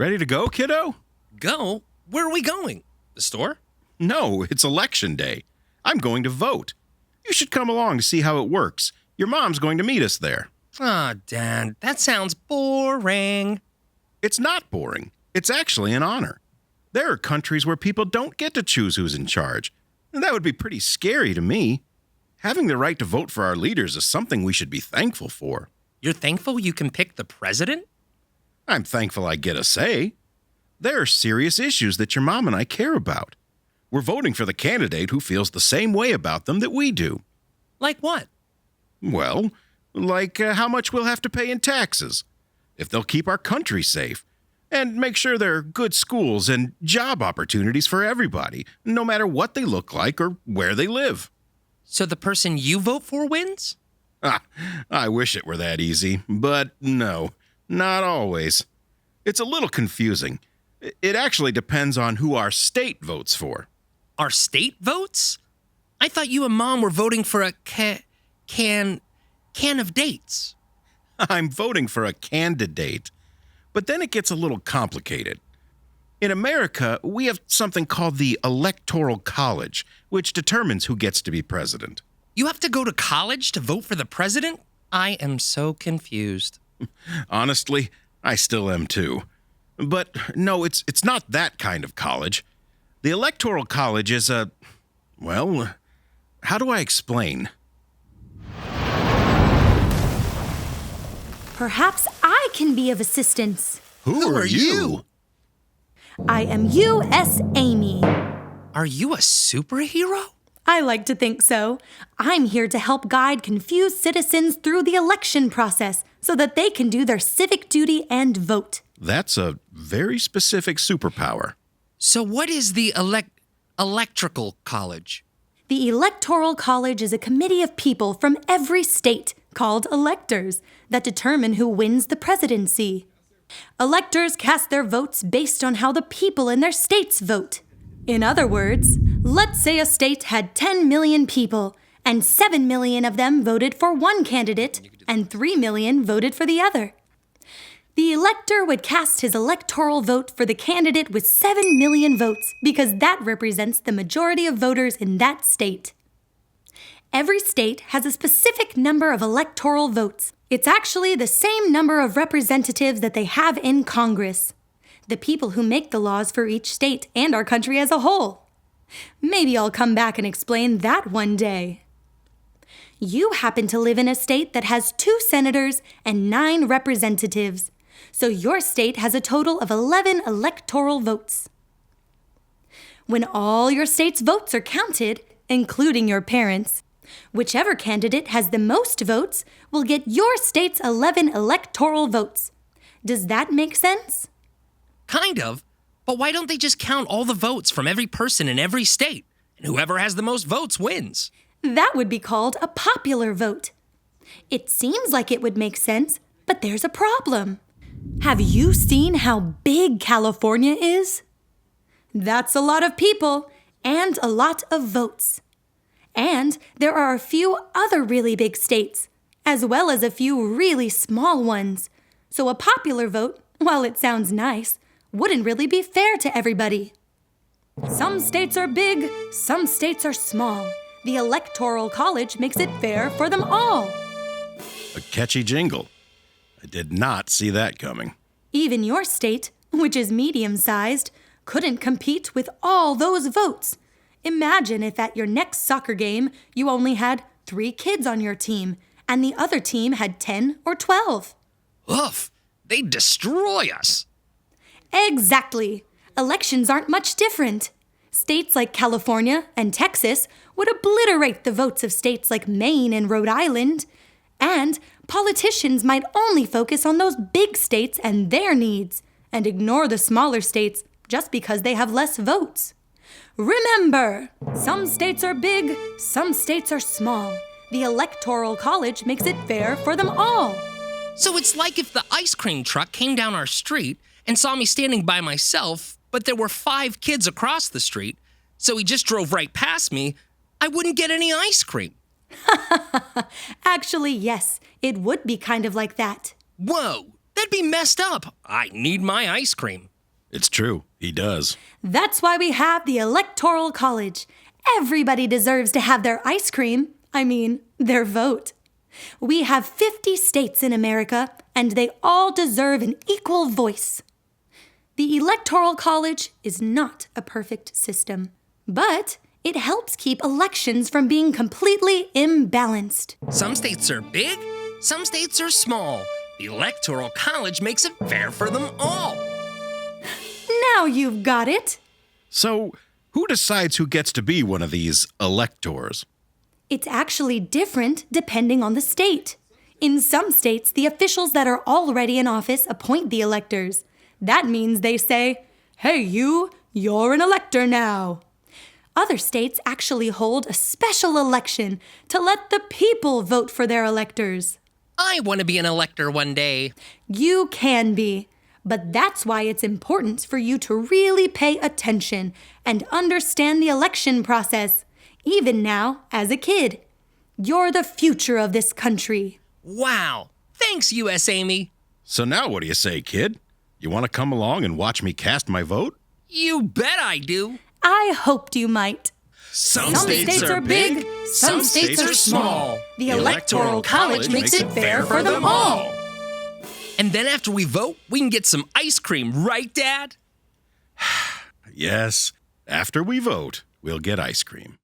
Ready to go, kiddo? Go? Where are we going? The store? No, it's election day. I'm going to vote. You should come along to see how it works. Your mom's going to meet us there. Ah, Dad, that sounds boring. It's not boring. It's actually an honor. There are countries where people don't get to choose who's in charge. That would be pretty scary to me. Having the right to vote for our leaders is something we should be thankful for. You're thankful you can pick the president? I'm thankful I get a say. There are serious issues that your mom and I care about. We're voting for the candidate who feels the same way about them that we do. Like what? Well, like how much we'll have to pay in taxes, if they'll keep our country safe, and make sure there are good schools and job opportunities for everybody, no matter what they look like or where they live. So the person you vote for wins? I wish it were that easy, but no, not always. It's a little confusing. It actually depends on who our state votes for. Our state votes? I thought you and Mom were voting for a can of dates. I'm voting for a candidate. But then it gets a little complicated. In America, we have something called the Electoral College, which determines who gets to be president. You have to go to college to vote for the president? I am so confused. Honestly, I still am too. But no, it's not that kind of college. The Electoral College is well, how do I explain? Perhaps I can be of assistance. Who are you? I am U.S. Amy. Are you a superhero? I like to think so. I'm here to help guide confused citizens through the election process so that they can do their civic duty and vote. That's a very specific superpower. So what is the Electrical College? The Electoral College is a committee of people from every state called electors that determine who wins the presidency. Electors cast their votes based on how the people in their states vote. In other words, let's say a state had 10 million people, and 7 million of them voted for one candidate, and 3 million voted for the other. The elector would cast his electoral vote for the candidate with 7 million votes because that represents the majority of voters in that state. Every state has a specific number of electoral votes. It's actually the same number of representatives that they have in Congress, the people who make the laws for each state and our country as a whole. Maybe I'll come back and explain that one day. You happen to live in a state that has 2 senators and 9 representatives, so your state has a total of 11 electoral votes. When all your state's votes are counted, including your parents', whichever candidate has the most votes will get your state's 11 electoral votes. Does that make sense? Kind of. But why don't they just count all the votes from every person in every state? And whoever has the most votes wins. That would be called a popular vote. It seems like it would make sense, but there's a problem. Have you seen how big California is? That's a lot of people and a lot of votes. And there are a few other really big states, as well as a few really small ones. So a popular vote, while it sounds nice, wouldn't really be fair to everybody. Some states are big, some states are small. The Electoral College makes it fair for them all. A catchy jingle. I did not see that coming. Even your state, which is medium-sized, couldn't compete with all those votes. Imagine if at your next soccer game you only had 3 kids on your team and the other team had 10 or 12. Oof, they'd destroy us. Exactly. Elections aren't much different. States like California and Texas would obliterate the votes of states like Maine and Rhode Island. And politicians might only focus on those big states and their needs and ignore the smaller states just because they have less votes. Remember, some states are big, some states are small. The Electoral College makes it fair for them all. So it's like if the ice cream truck came down our street and saw me standing by myself, but there were 5 kids across the street, so he just drove right past me, I wouldn't get any ice cream. Actually, yes, it would be kind of like that. Whoa, that'd be messed up. I need my ice cream. It's true. He does. That's why we have the Electoral College. Everybody deserves to have their ice cream. I mean, their vote. We have 50 states in America, and they all deserve an equal voice. The Electoral College is not a perfect system, but it helps keep elections from being completely imbalanced. Some states are big, some states are small. The Electoral College makes it fair for them all. Now you've got it. So, who decides who gets to be one of these electors? It's actually different depending on the state. In some states, the officials that are already in office appoint the electors. That means they say, "Hey, you're an elector now." Other states actually hold a special election to let the people vote for their electors. I want to be an elector one day. You can be, but that's why it's important for you to really pay attention and understand the election process, even now as a kid. You're the future of this country. Wow. Thanks, U.S. Amy. So now what do you say, kid? You want to come along and watch me cast my vote? You bet I do. I hoped you might. Some states are big, some states are small. The Electoral College makes it fair for them all. And then after we vote, we can get some ice cream, right, Dad? Yes. After we vote, we'll get ice cream.